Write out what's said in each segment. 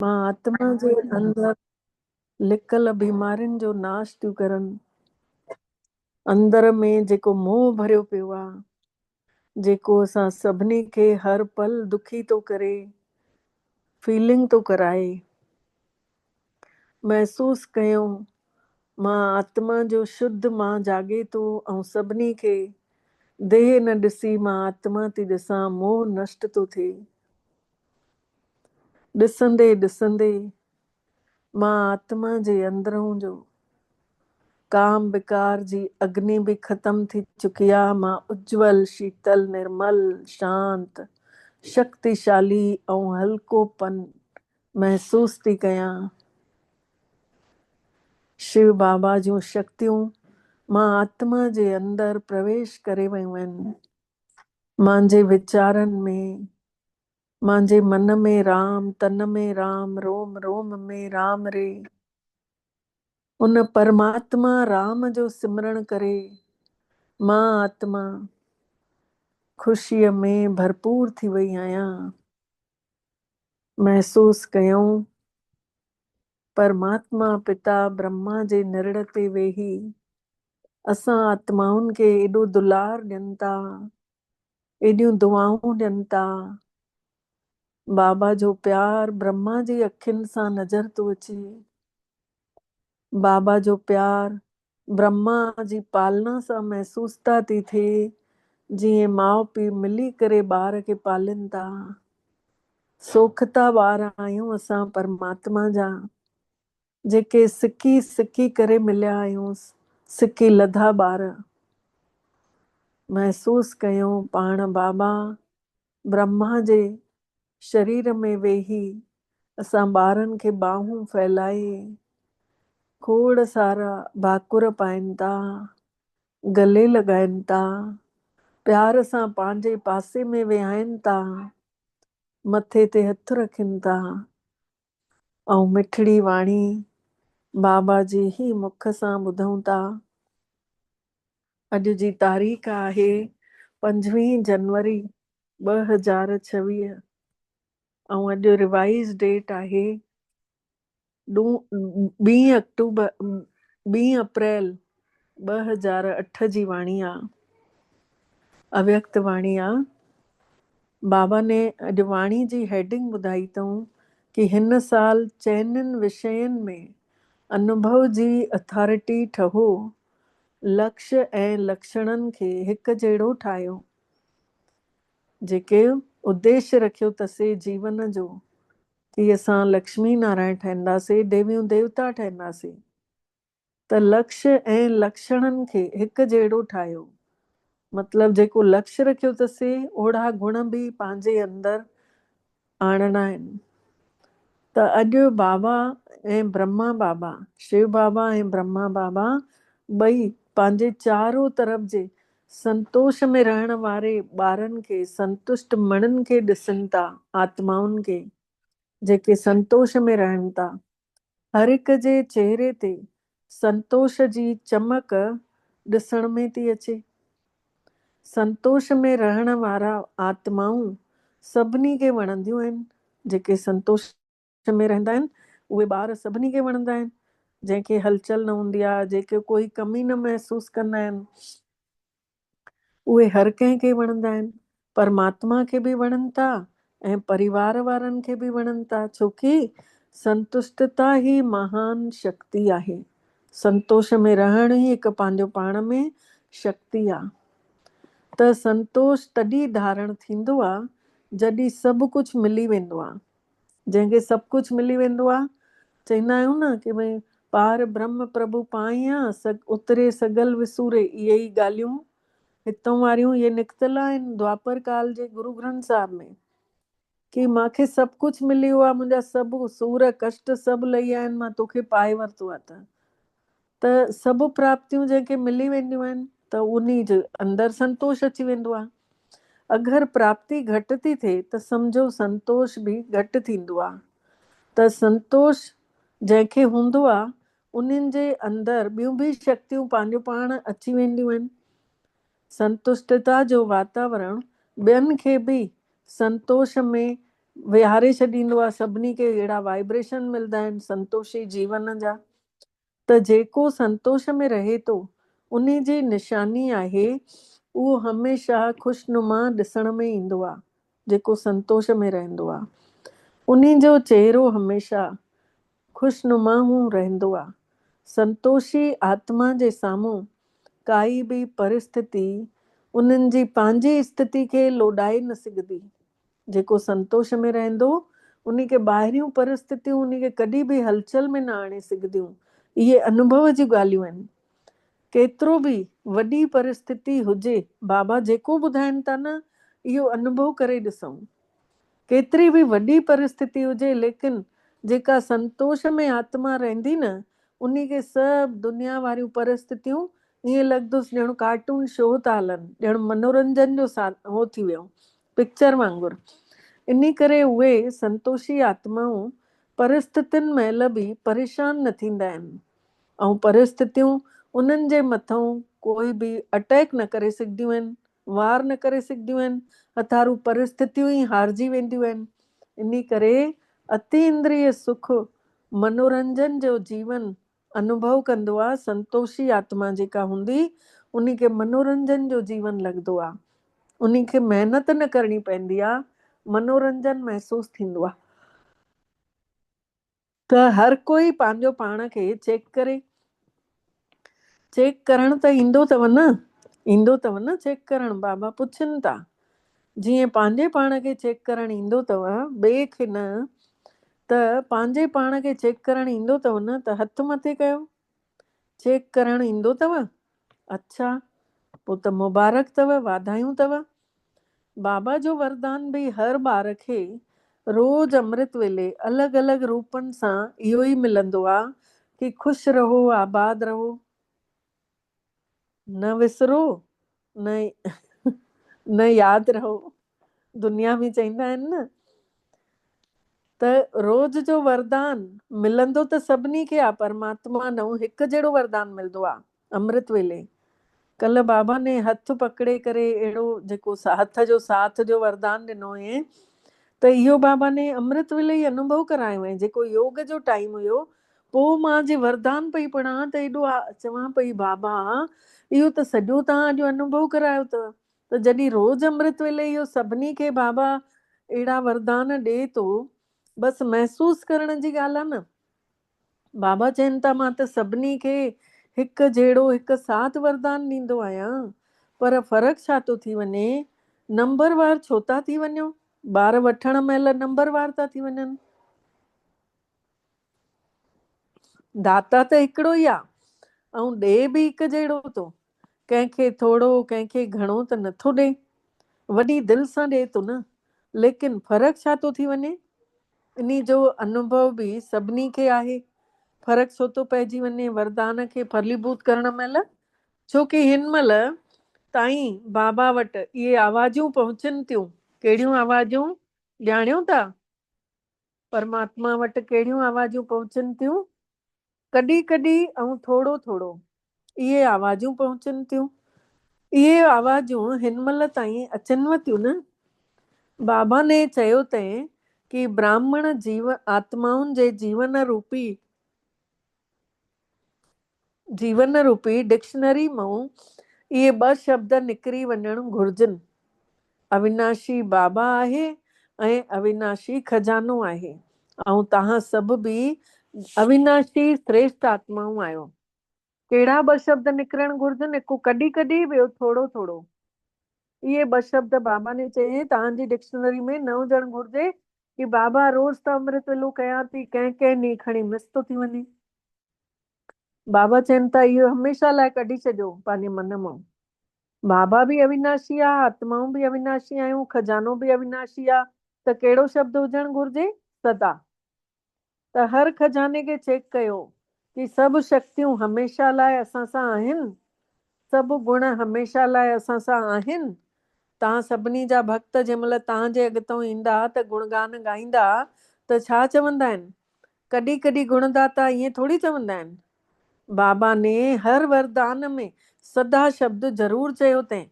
मां आत्मा जे अंदर लिकल बीमारियुनि जो नाश थियूं करनि। अंदर में जेको मोह भरियो पियो आहे, जेको असां सभिनी खे हर पल दुखी थो करे, फीलिंग थो कराए, महसूस कयूं मां आत्मा जो शुद्ध मां जागे थो ऐं सभिनी खे देह न ॾिसी मां आत्मा थी ॾिसां, मोह नष्ट थो थिए। ॾिसंदे ॾिसंदे मां आत्मा जे अंदरों जो काम विकार जी अग्नि भी ख़त्म थी चुकी आहे। मां उज्जवल, शीतल, निर्मल, शांत, शक्तिशाली ऐं हल्कोपन महसूस थी कयां। शिव बाबा जूं शक्तियूं मां आत्मा जे अंदर प्रवेश करे वयूं आहिनि। मुंहिंजे विचारनि में, मुंहिंजे मन में राम, तन में राम, रोम रोम में राम रे। उन परमात्मा राम जो सिमरण करे मां आत्मा ख़ुशीअ में भरपूर थी वई आहियां। महसूस कयूं परमात्मा पिता ब्रह्मा जे निरड़ ते वेही असां आत्माउनि खे एॾो दुलार ॾियनि था, एॾियूं दुआऊं ॾियनि था। बाबा जो प्यार ब्रह्मा जी अखियुनि सां नज़र थो अचे। बाबा जो प्यार ब्रह्मा जी पालना सां महसूस था थी थिए, जीअं माउ पीउ मिली करे ॿार खे पालीनि था। सोखता ॿार आहियूं असां परमात्मा जा, जेके सिकी सिकी करे मिलिया आहियूं, सिकी लधा ॿार। महसूस कयूं पाण बाबा ब्रह्मा जे शरीर में वेही असां ॿारनि खे बाहूं फैलाए खोड़ सारा भाकुर पाइनि था, गले लॻाइनि था, प्यार सां पंहिंजे पासे में वेहाइनि था, मथे ते हथ रखनि था ऐं मिठड़ी वाणी बाबा जी ही मुख सां ॿुधूं था। अॼु जी तारीख़ आहे 25 जनवरी 2026 ऐं अॼु रिवाइज़ डेट आहे 20 अक्टूबर 20 अप्रैल 2008 जी वाणी आहे, अव्यक्त वाणी आहे। बाबा ने अॼु वाणी जी हेडिंग ॿुधाई अथऊं कि हिन साल चइनिनि विषयनि में अनुभव जी अथॉरिटी ठहो, लक्ष्य ऐं लक्षणनि खे हिकु जहिड़ो ठाहियो। जेके उद्देश्य रखियो अथसीं जीवन जो कि असां लक्ष्मी नारायण ठहींदासीं, देवियूं देवता ठहींदासीं, त लक्ष्य ऐं लक्षणनि खे हिकु जहिड़ो ठाहियो। मतलब जेको लक्ष्य रखियो अथसीं ओढ़ा गुण भी पंहिंजे अंदर आणना आहिनि। त अॼु बाबा ऐं ब्रह्मा बाबा, शिव बाबा ऐं ब्रह्मा बाबा ॿई पंहिंजे चारों तरफ़ जे संतोष में रहण वारे ॿारनि खे, संतुष्ट मणनि खे ॾिसनि था, आत्माउनि खे जेके संतोष में रहनि था। हर एक जे चेहरे ते संतोष जी चमक ॾिसण में थी अचे। संतोष में रहण वारा आत्माऊं सभिनी खे वणंदियूं आहिनि। जेके संतोष में रहंदा आहिनि उहे ॿार सभिनी खे वणंदा आहिनि। जंहिंखे हलचल न हूंदी आहे, जेके कोई कमी न महसूस कंदा आहिनि, उहे हर कंहिंखे वणंदा आहिनि। परमात्मा खे बि वणनि था ऐं परिवार वारनि खे बि वणनि था, छोकी संतुष्टता ही महान शक्ति आहे। संतोष में रहण ही हिकु पंहिंजो पाण में शक्ति आहे। त संतोष तॾहिं धारण थींदो आहे जॾहिं सभु कुझु मिली वेंदो आहे। जंहिंखे सभु कुझु मिली वेंदो आहे, चवंदा आहियूं न कि भई पार ब्रह्म प्रभु पाइयां उतरे सगल विसूरे, इहे ई ॻाल्हियूं हितों वारियूं इहे निकितल आहिनि द्वापर काल जे गुरु ग्रंथ साहिब में, कि मूंखे सभु कुझु मिली वियो आहे, मुंहिंजा सभु सूर कष्ट सभु लही आहिनि, मां तोखे पाए वरितो आहे। त सभु प्राप्तियूं जंहिंखे मिली वेंदियूं आहिनि त उन्ही जे अंदरि संतोष अची वेंदो आहे। अगरि प्राप्ति घटि थी थिए त सम्झो संतोष बि घटि थींदो आहे। त संतोष जंहिंखे हूंदो आहे उन्हनि जे अंदरि ॿियूं बि शक्तियूं पंहिंजो पाण अची वेंदियूं आहिनि। संतुष्टता जो वातावरण ॿियनि खे बि संतोष में विहारे छॾींदो आहे, सभिनी खे अहिड़ा वाइब्रेशन मिलंदा आहिनि संतोषी जीवन जा। त जेको संतोष में रहे थो उन जी निशानी आहे उहो हमेशह ख़ुशनुमा ॾिसण में ईंदो आहे। जेको संतोष में रहंदो आहे उन जो चेहरो हमेशह ख़ुशनुमा रहंदो आहे। संतोषी आत्मा जे साम्हूं काई बि परिस्थिति उन्हनि जी पंहिंजी स्थिति खे लोॾाए न सघंदी। जेको संतोष में रहंदो उन खे ॿाहिरियूं परिस्थितियूं उन खे कॾहिं बि हलचल में न आणे सघंदियूं। इहे अनुभव जी ॻाल्हियूं आहिनि। केतिरो बि वॾी परिस्थिति हुजे, बाबा जेको ॿुधाइनि था न इहो अनुभव करे ॾिसूं। केतिरी बि वॾी परिस्थिति हुजे, लेकिन जेका संतोष में आत्मा रहंदी न उन खे सभु दुनिया वारियूं परिस्थितियूं ईअं लॻंदुसि ॼण कार्टून शो था हलनि, ॼण मनोरंजन जो हो थी वियो, पिक्चर वांगुरु। इन करे उहे संतोषी आत्माऊं परिस्थितियुनि महिल बि परेशान न थींदा आहिनि ऐं परिस्थितियूं उन्हनि जे मथां कोई बि अटैक न करे सघंदियूं आहिनि, वार न करे सघंदियूं आहिनि। हथारू परिस्थितियूं ई हारजी वेंदियूं आहिनि। इन करे अति इंद्रिय सुख मनोरंजन जो जीवन अनुभव कंदो आहे। संतोषी आत्मा जेका हूंदी उन खे मनोरंजन जो जीवन लॻंदो आहे। उन खे महिनत न करणी पवंदी आहे, मनोरंजन महसूस थींदो आहे। त हर कोई पंहिंजो पाण खे चेक करे, चेक करण त ईंदो अथव न चेक करण। बाबा पुछनि था जीअं पंहिंजे पाण खे चेक करण ईंदो अथव, ॿिए खे न। त पंहिंजे पाण खे चेक करण ईंदो अथव न त हथ मथे कयो। चेक करण ईंदो अथव? अच्छा, पोइ त मुबारक अथव, वाधायूं अथव। बाबा जो वरदान बि हर ॿार खे रोज अमृत वेले अलॻि अलॻि रूपनि सां इहो ई मिलंदो आहे कि ख़ुशि रहो, आबाद रहो, न विसरो, न यादि रहो। दुनिया में चईंदा आहिनि न। त रोज जो वरदान मिलंदो त सभिनी खे आहे, परमात्मा न हिकु जहिड़ो वरदान मिलंदो आहे अमृत वेले। कल्ह बाबा ने हथ पकड़े करे अहिड़ो जेको हथ जो साथ जो वरदान ॾिनो हुई, त इहो बाबा ने अमृत वेले ई अनुभव करायो हुई। जेको योग जो टाइम हुयो, पोइ मां जे वरदान पई पढ़ां त एॾो चवां पई बाबा इहो त सॼो तव्हां अॼु अनुभव करायो अथव। त जॾहिं रोज अमृत वेले इहो सभिनी खे बाबा अहिड़ा वरदान ॾे थो, बसि महसूस करण जी ॻाल्हि आहे न। बाबा चवनि था मां त सभिनी खे हिकु जहिड़ो हिकु साथ वरदान ॾींदो आहियां, पर फ़र्क़ु छा थो थी वञे, नंबरवार छो था थी वञो? ॿार वठण महिल नंबरवार था थी वञनि। दाता त हिकिड़ो ई आहे ऐं ॾे बि हिकु जहिड़ो थो। कंहिंखे थोरो कंहिंखे घणो त नथो ॾे, वॾी दिलि सां ॾे थो न, लेकिन फ़र्क़ु छा थो थी वञे? इन जो अनुभव बि सभिनी खे आहे। फ़र्क़ु छो थो पइजी वञे वरदान खे फलीभूत करण महिल? छोकी हिन महिल ताईं बाबा वटि इहे आवाजूं पहुचनि थियूं। कहिड़ियूं आवाजूं ॼाणियो था? परमात्मा वटि कहिड़ियूं आवाजूं पहुचनि थियूं? कॾहिं कॾहिं ऐं थोरो थोरो इहे आवाजूं पहुचनि थियूं। इहे आवाजूं हिन महिल ताईं अचनव थियूं न। बाबा ने चयो अथई कि ब्राह्मण आत्माउनि जे जीवन रूपी डिक्शनरी मां इहे 2 शब्द निकिरी वञणु घुर्जनि। अविनाशी बाबा आहे ऐं अविनाशी खजानो आहे। ऐं तव्हां सभु बि अविनाशी श्रेष्ठ आत्माऊं आहियो। कहिड़ा 2 शब्द निकिरणु घुर्जनि? हिकु कॾहिं कॾहिं, ॿियो थोरो थोरो। इहे 2 शब्द बाबा ने चई तव्हांजी डिक्शनरी में न हुजणु घुर्जे कि बाबा रोज़ त अमृत वेलो कयां थी, कंहिं ॾींहुं खणी मिस थो थी वञे। बाबा चवनि था इहो हमेशह लाइ कढी छॾियो पंहिंजे मन मां। बाबा बि अविनाशी आहे, आत्माऊं बि अविनाशी आहियूं, खजानो बि अविनाशी आहे। त कहिड़ो शब्द हुजणु घुर्जे? सदा। त हर खजाने खे चेक कयो कि सभु शक्तियूं हमेशह लाइ असां सां आहिनि, सभु गुण हमेशह लाइ असां सां आहिनि। तव्हां सभिनी जा भक्त जंहिं महिल तव्हांजे अॻितां ईंदा त गुणगान ॻाईंदा त छा चवंदा आहिनि? कॾहिं कॾहिं गुणदाता ईअं थोरी चवंदा आहिनि। बाबा ने हर वरदान में सदा शब्द ज़रूर चयो अथई,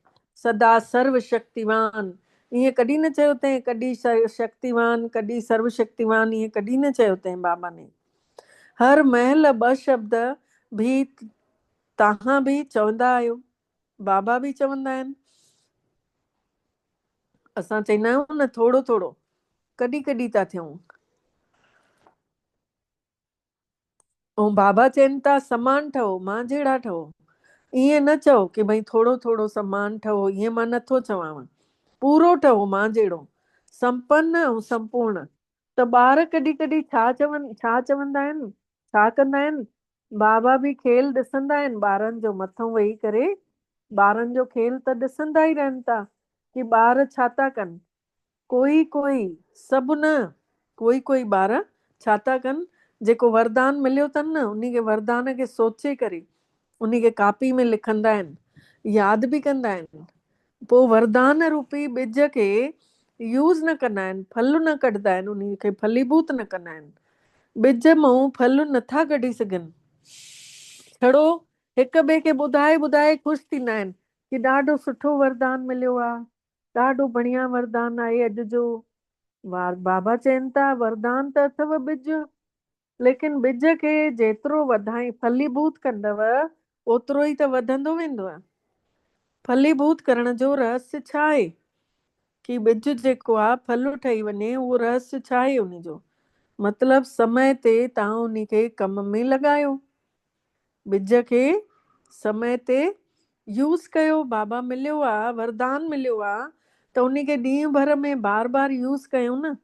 सदा सर्वशक्तिवान। ईअं कॾहिं न चयो अथईं कॾहिं शक्तिवान कॾहिं सर्वशक्तिवान, ईअं कॾहिं न चयो अथईं बाबा ने। हर महिल 2 शब्द भी तव्हां बि चवंदा आहियो, बाबा बि चवंदा आहिनि। असां चवंदा आहियूं न थोरो थोरो, कॾहिं कॾहिं था थियूं। ऐं बाबा चवनि था समान ठहो, मां जहिड़ा ठहो। ईअं न चओ की भई थोरो थोरो समान ठहो, ईअं मां नथो चवांव। पूरो ठहो मां जहिड़ो, संपन्न ऐं संपूर्ण। त ॿार कॾहिं कॾहिं छा चवंदा आहिनि, छा कंदा आहिनि, बाबा बि खेल ॾिसंदा आहिनि ॿारनि जो मथां वेही करे। ॿारनि जो खेल त ॾिसंदा ई रहनि था कि ॿार छा था कनि। कोई सभु न, कोई ॿार छा था कनि, जेको वरदान मिलियो अथनि न उन खे वरदान खे सोचे करे उन खे कापी में लिखंदा आहिनि, यादि बि कंदा आहिनि। पोइ वरदान रूपी ॿिज खे यूज़ न कंदा आहिनि, फल न कढंदा आहिनि, उन खे फलीभूत न कंदा आहिनि। ॿिज मां फल नथा कढी सघनि, छड़ो हिक ॿिए खे ॿुधाए ॿुधाए ख़ुशि थींदा आहिनि कि ॾाढो सुठो वरदान मिलियो आहे, ॾाढो बढ़िया वरदान आहे अॼु जो। बाबा चवनि था वरदान त अथव ॿिज, लेकिन ॿिज खे जेतिरो वधाए फलीभूत कंदव ओतिरो ई त वधंदो वेंदो। फलीभूत करण जो रहस्य छा आहे कि ॿिज जेको आहे फल ठही वञे, उहो रहस्य छा आहे उनजो? मतलब समय ते तव्हां उन खे कम में लॻायो, ॿिज खे समय ते यूज़ कयो। बाबा मिलियो आहे, वरदान मिलियो आहे त उन खे ॾींहं भर में बार बार यूज़ कयूं न।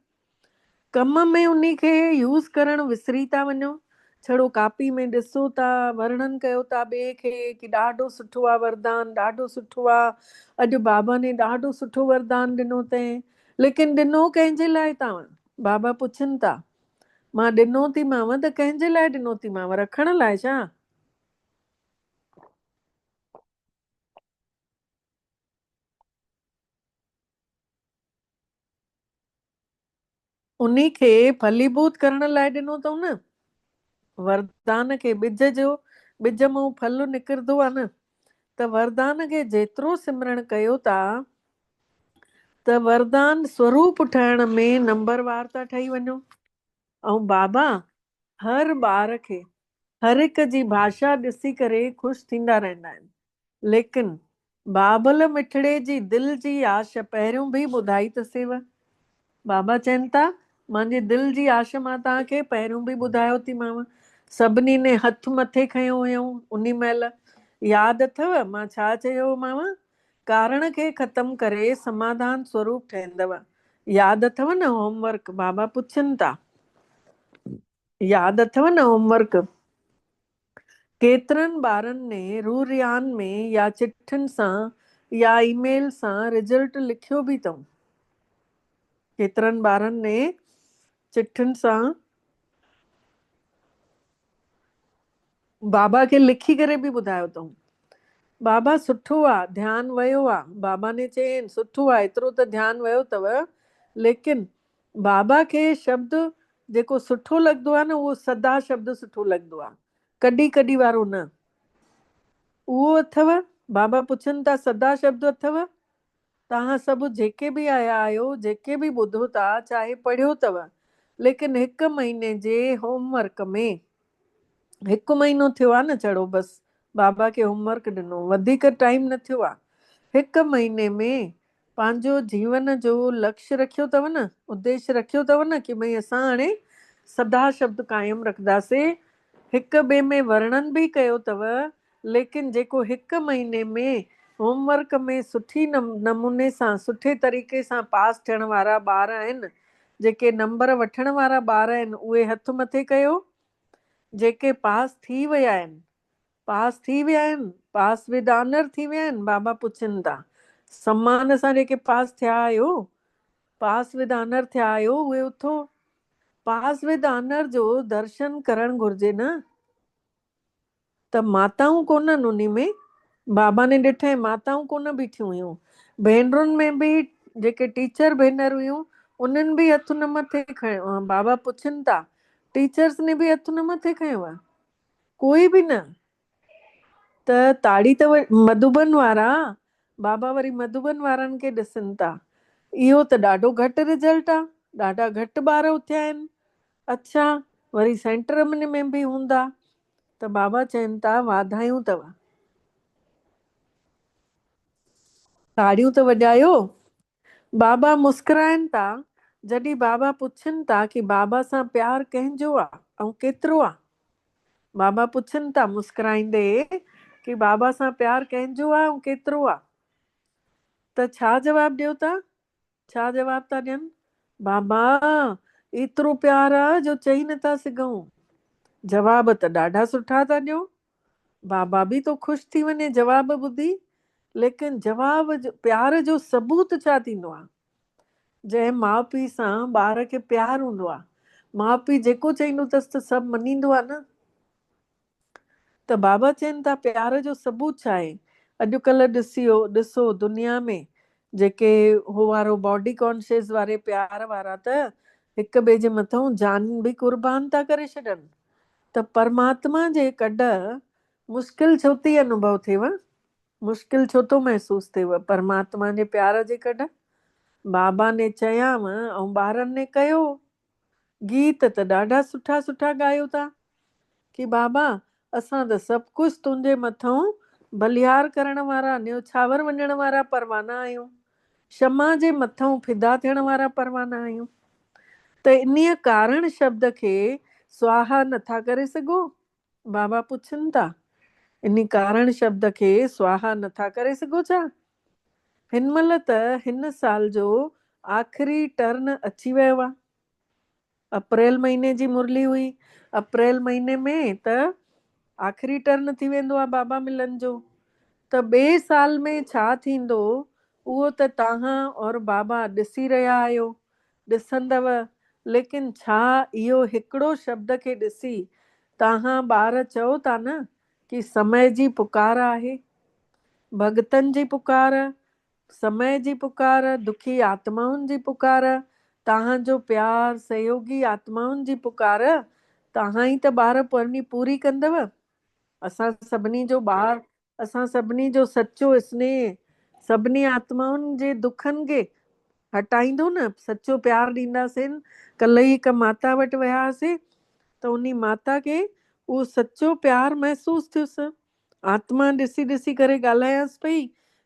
कम में उन खे यूज़ करणु विसरी था वञो, छड़ो कापी में ॾिसो था, वर्णन कयो था ॿिए खे कि ॾाढो सुठो आहे वरदान, ॾाढो सुठो आहे, अॼु बाबा ने ॾाढो सुठो वरदान ॾिनो अथई। लेकिन ॾिनो कंहिंजे लाइ तव्हां? बाबा पुछनि था, मां ॾिनो थी मांव त कंहिंजे लाइ ॾिनो थी मांव, रखण लाइ छा? उन खे फलीभूत करण लाइ ॾिनो अथऊं न। वरदान खे ॿिज मां फल निकिरंदो आहे न, त वरदान खे जेतिरो सिमरण कयो था त वरदान स्वरूप ठहण में नंबरवार था ठही वञो। ऐं बाबा हर ॿार खे हर हिक जी भाषा ॾिसी करे ख़ुशि थींदा रहंदा आहिनि, लेकिन बाबल मिठड़े जी दिलि जी आश पहिरियों बि ॿुधाई अथसेव। बाबा चवनि था मुंहिंजी दिलि जी आश मां तव्हांखे पहिरियों बि ॿुधायो थी मांव। सभिनी ने हथ मथे खयो हुयऊं उन महिल, यादि अथव मां छा चयोमांव? कारण खे ख़तम करे समाधान स्वरूप ठहंदव। यादि अथव न होमवर्क? बाबा पुछनि था, यादि अथव न होमवर्क? केतिरनि ॿारनि ने रूरियान में या चिठियुनि सां या ईमेल सां रिजल्ट लिखियो बि अथऊं? केतिरनि ॿारनि ने चिठियुनि सां बाबा खे लिखी करे बि ॿुधायो अथऊं, बाबा सुठो आहे, ध्यानु वियो आहे। बाबा ने चयनि सुठो आहे, एतिरो त ध्यानु वियो अथव, लेकिन बाबा खे शब्द जेको सुठो लॻंदो आहे न, उहो सदा शब्द सुठो लॻंदो आहे, कॾहिं कॾहिं वारो न। उहो अथव? बाबा पुछनि था सदा शब्द अथव? तव्हां सभु जेके बि आया आहियो, जेके बि ॿुधो था, चाहे पढ़ियो अथव, लेकिन 1 महीने जे होमवर्क में 1 महीनो थियो आहे न छड़ो, बसि बाबा खे होमवर्क ॾिनो, वधीक टाइम न थियो आहे। 1 महीने में पंहिंजो जीवन जो लक्ष्य रखियो अथव न, उद्देश्य रखियो अथव न कि भई असां हाणे सदा शब्द कायम रखंदासीं। हिक ॿिए में वर्णन बि कयो अथव, लेकिन जेको 1 महीने में होमवर्क में सुठी नमूने सां सुठे तरीक़े सां पास थियण वारा ॿार आहिनि, जेके नंबर वठण वारा ॿार आहिनि, उहे हथ मथे कयो। जेके पास थी विया आहिनि, पास विद ऑनर थी विया आहिनि, बाबा पुछनि था सम्मान सां जेके पास थिया आहियो, पास विद ऑनर थिया आहियो, उहे उथो। पास विद ऑनर जो दर्शन करणु घुरिजे न। त माताऊं कोन्हनि उन में? बाबा ने ॾिठे माताऊं कोन बीठियूं हुयूं, भेनरुनि में बि जेके टीचर भेनर हुयूं उन्हनि बि हथ न मथे खयो। बाबा पुछनि था टीचर्स ने बि हथ न मथे खयो आहे? कोई बि न। त ताड़ी त मधुबन वारा, बाबा वरी मधुबन वारनि खे ॾिसनि था इहो त ॾाढो घटि रिजल्ट आहे, ॾाढा घटि ॿार उथिया आहिनि। अच्छा, वरी सेंटर में बि हूंदा। त बाबा चवनि था वाधायूं अथव, ताड़ियूं त वॼायो। बाबा मुस्कुराइनि था। जॾहिं बाबा पुछनि था कि बाबा सां प्यार कंहिंजो आहे ऐं केतिरो आहे, बाबा पुछनि था मुस्कुराईंदे कि बाबा सां प्यार कंहिंजो आहे ऐं केतिरो आहे, त छा जवाबु ॾियो था? छा जवाबु था ॾियनि? बाबा एतिरो प्यार आहे जो चई नथा सघूं। जवाब त ॾाढा सुठा था ॾियो। बाबा बि तो ख़ुशि थी वञे जवाब ॿुधी। लेकिन जवाब प्यार जो सबूत छा थींदो आहे? जंहिं माउ पीउ सां ॿार खे प्यार हूंदो आहे, माउ पीउ जेको चईंदो अथसि त सभु मञींदो आहे न। त बाबा चवनि था प्यार जो सबूत छा आहे? अॼुकल्ह ॾिसो दुनिया में जेके हो वारो बॉडी कॉन्शियस वारे प्यार वारा त हिक ॿिए जे मथां जान बि कुर्बान था करे छॾनि। त परमात्मा जे कॾ मुश्किल छो थी अनुभव थिएव? मुश्किल छो थो महसूस थिएव परमात्मा जे प्यार जे कॾ? बाबा ने चयाव ऐं ॿारनि ने कयो। गीत त ॾाढा सुठा सुठा ॻायो था कि बाबा असां त सभु कुझु तुंहिंजे मथां बलिहार करण वारा, न्योछावर वञण वारा परवाना आहियूं, क्षमा जे मथां फिदा थियण वारा परवाना आहियूं। त इन्हीअ कारण शब्द खे स्वाहा नथा करे सघो? बाबा पुछनि था, इन कारण शब्द खे स्वाहा नथा करे सघो छा? हिन महिल त हिन साल जो आख़िरी टर्न अची वियो आहे। अप्रैल महीने जी मुरली हुई। अप्रैल महीने में त आख़िरी टर्न थी वेंदो आहे बाबा मिलन जो। त ॿिए साल में छा थींदो उहो त तव्हां और बाबा ॾिसी रहिया आहियो, ॾिसंदव। लेकिन छा इहो हिकिड़ो शब्द खे ॾिसी तव्हां ॿार चओ था न कि समय जी पुकार आहे, भगतनि जी पुकार, समय जी पुकार, दुखी आत्माउनि जी पुकार, तव्हांजो प्यार, सहयोगी आत्माउनि जी पुकार, तव्हां ई त ॿार पूरी कंदव। असां सभिनी जो ॿार, असां सभिनी जो सचो स्नेह सभिनी आत्माउनि जे दुखनि खे हटाईंदो न। सचो प्यार ॾींदासीं। कल्ह ई हिकु माता वटि वियासीं त उन माता खे उहो सचो प्यार महसूस थियुसि। आत्मा ॾिसी ॾिसी करे ॻाल्हायांसि पई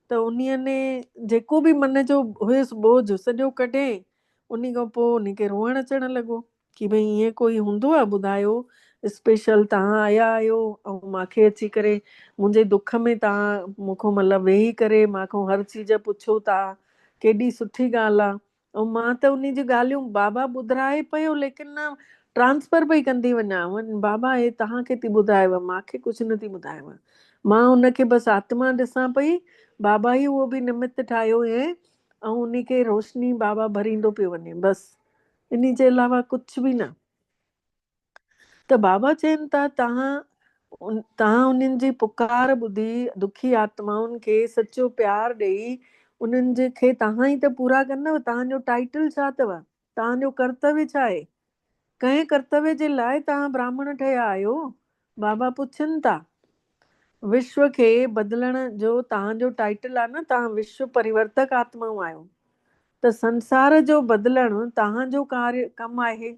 त उन्हीअ ने जेको बि मन जो हुयुसि बोझ सॼो कढे। उन खां पोइ उनखे रोअण अचण लॻो कि भई ईअं कोई हूंदो आहे ॿुधायो, स्पेशल तव्हां आया आहियो ऐं मूंखे अची करे मुंहिंजे दुख में तव्हां मूंखां मतिलबु वेही करे मूंखां हर चीज पुछो था, केॾी सुठी ॻाल्हि आहे। ऐं मां त उन जी ॻाल्हियूं बाबा ॿुधाए पियो लेकिन न ट्रांसफर पई कंदी वञा। बाबा हे तव्हांखे थी ॿुधायव, मूंखे कुझु न थी ॿुधायव। मां उनखे बसि आत्मा ॾिसां पई, बाबा ई उहो बि निमित ठाहियो हुयईं ऐं उनखे रोशनी बाबा भरींदो पियो वञे, बसि इन जे अलावा कुझु बि न। त बाबा चवनि था तव्हां उन्हनि जी पुकार ॿुधी दुखी आत्माउनि खे सचो प्यार ॾेई उन्हनि जे खे तव्हां ई त पूरा कंदव। तव्हांजो टाइटल छा अथव? तव्हांजो कर्तव्य छा आहे? कंहिं कर्तव्य जे लाइ तव्हां ब्राह्मण ठहिया आहियो? बाबा पुछनि था। विश्व खे बदिलण जो तव्हांजो टाइटल आहे न, तव्हां विश्व परिवर्तक आत्माऊं आहियो। त संसार जो बदिलण तव्हांजो कमु आहे।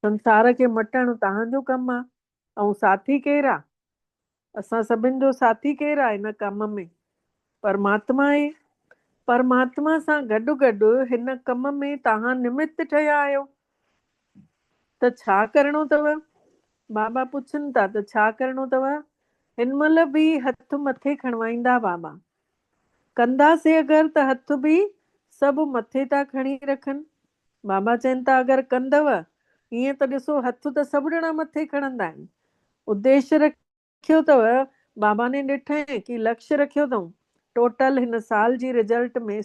संसार खे मटणु तव्हांजो कमु आहे। ऐं साथी केरु आहे? असां सभिनि जो साथी केरु आहे हिन कम में? परमात्मा आहे। परमात्मा सां गॾु गॾु हिन कम में तव्हां निमित ठहिया आहियो। त छा करिणो अथव? बाबा पुछनि था त छा करिणो अथव? हिन महिल बि हथ मथे खणवाईंदा बाबा। कंदासीं अगरि त हथ बि सभु मथे था खणी रखनि। बाबा चवनि था अगरि कंदव, हीअं त ॾिसो हथ त सभु ॼणा मथे खणंदा आहिनि। उद्देश्य रखियो अथव, बाबा ने ॾिठई कि लक्ष्य रखियो अथऊं टोटल हिन साल जी रिजल्ट में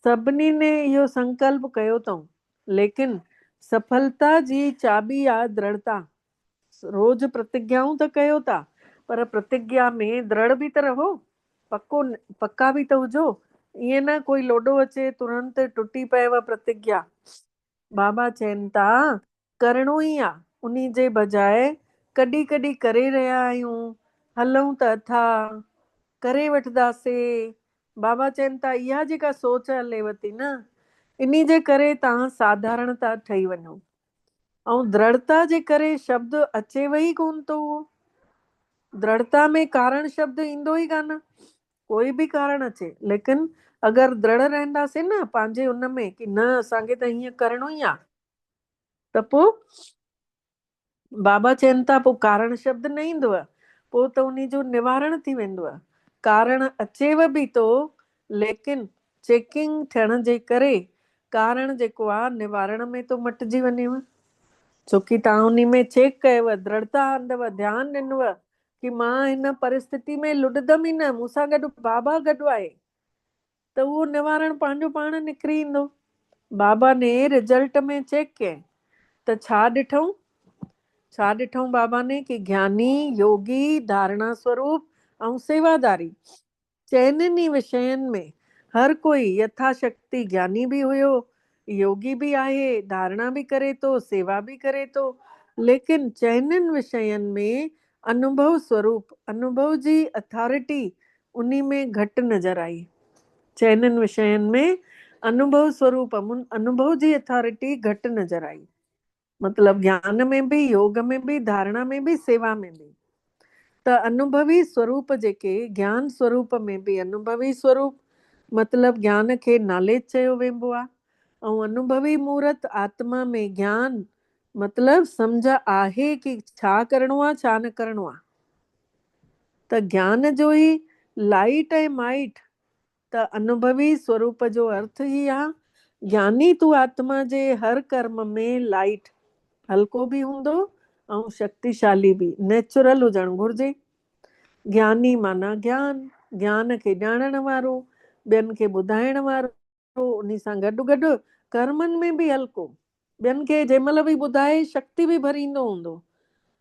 सभिनी ने इहो संकल्प कयो अथऊं। लेकिन सफलता जी चाबी आहे दृढ़ता। रोज प्रतिज्ञाऊं त कयो था, पर प्रतिज्ञा में दृढ़ बि त रहो, पक्का बि त हुजो। ईअं न कोई लोॾो अचे तुरंत टुटी पएव प्रतिज्ञा। बाबा चवनि था करिणो ई आहे। उन जे बजाए कॾहिं कॾहिं करे रहिया आहियूं, हलूं त था, करे वठंदासीं, बाबा चवनि था इहा जेका सोच हलेव थी न, इन्ही जे करे तव्हां साधारण था ठही वञो। ऐं दृढ़ता जे करे शब्द अचेव ई कोन थो। उहो दृढ़ता में कारण शब्द ईंदो ई कान, कोई बि कारण अचे। लेकिन अगरि दृढ़ रहंदासीं न पंहिंजे उन में कि न असांखे त हीअं करिणो ई आहे, त पोइ बाबा चवनि था पोइ कारण शब्द न ईंदव, पोइ त उन जो निवारण थी वेंदव। कारण अचेव बि थो, लेकिन चेकिंग थियण जे करे कारण जेको आहे निवारण में तो मटिजी वञेव। छोकी तव्हां उन में चेक कयव, दृढ़ता आंदव, ध्यानु ॾिनव कि मां हिन परिस्थिति में लुॾंदमि ई न, मूंसां गॾु बाबा गॾु आहे, त उहो निवारण पंहिंजो पाण निकिरी ईंदो। बाबा ने रिजल्ट में चेक कयईं त छा ॾिठऊं बाबा ने कि ज्ञानी, योगी, धारणा स्वरूप ऐं सेवादारी, चइनिनि ई विषयनि में हर कोई यथाशक्ति ज्ञानी भी हुयो, योगी भी आहे, धारणा भी करे तो, सेवा भी करे तो, लेकिन चइनिनि विषयनि में अनुभव स्वरूप, अनुभव जी अथॉरिटी उन्ही में घटि नज़र आई। चइनिनि विषयनि में अनुभव स्वरूप, अनुभव जी अथॉरिटी घटि नज़र आई। मतलब ज्ञान में भी, योग में भी, धारणा में भी, सेवा में भी। त अनुभवी स्वरूप जेके ज्ञान स्वरूप में भी अनुभवी स्वरूप, मतलब ज्ञान खे नॉलेज चयो वेंबो आहे। ऐं अनुभवी मूर्त आत्मा में ज्ञान मतलब सम्झ आहे कि छा करिणो आहे, छा न करिणो आहे। त ज्ञान जो ई लाइट ऐं माइट, त अनुभवी स्वरूप जो अर्थ ही आहे ज्ञानी तू आत्मा जे हर कर्म में लाइट, हल्को भी हूंदो ऐं शक्तिशाली भी, नेचुरल हुजणु घुरिजे। ज्ञानी माना ज्ञान, ज्ञान खे ॼाणण वारो, ॿियनि खे ॿुधाइण वारो, उन सां गॾु गॾु कर्मनि में भी हल्को, ॿियनि खे जंहिं महिल भी ॿुधाए शक्ति भी भरींदो हूंदो,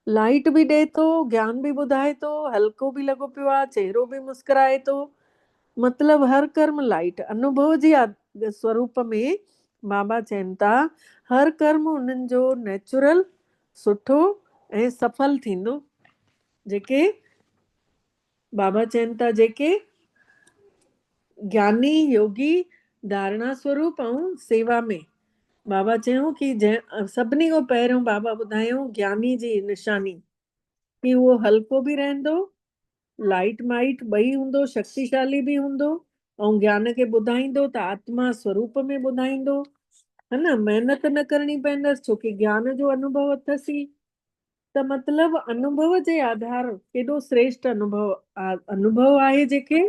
लाइट भी ॾे थो, ज्ञान भी ॿुधाए थो, हल्को भी लॻो पियो आहे, चेहरो भी मुस्कुराए थो, मतलब हर कर्म लाइट। अनुभव जी स्वरूप में बाबा चवनि था हर कर्म उन्हनि जो नेचुरल, सुठो ऐं सफल थींदो। जेके बाबा चवनि था जेके ज्ञानी, योगी, धारणा स्वरूप ऐं सेवा में, बाबा चयूं कि सभिनी खां पहिरियों बाबा ॿुधायूं ज्ञानी जी निशानी कि उहो हल्को भी रहंदो, लाइट माइट ॿई हूंदो, शक्तिशाली भी हूंदो, ऐं ज्ञान खे ॿुधाईंदो त आत्मा स्वरूप में ॿुधाईंदो, है न। महिनत न करणी पवंदसि छोकी ज्ञान जो अनुभव अथसि। त मतलब अनुभव जे आधार, केॾो श्रेष्ठ अनुभव आहे जेके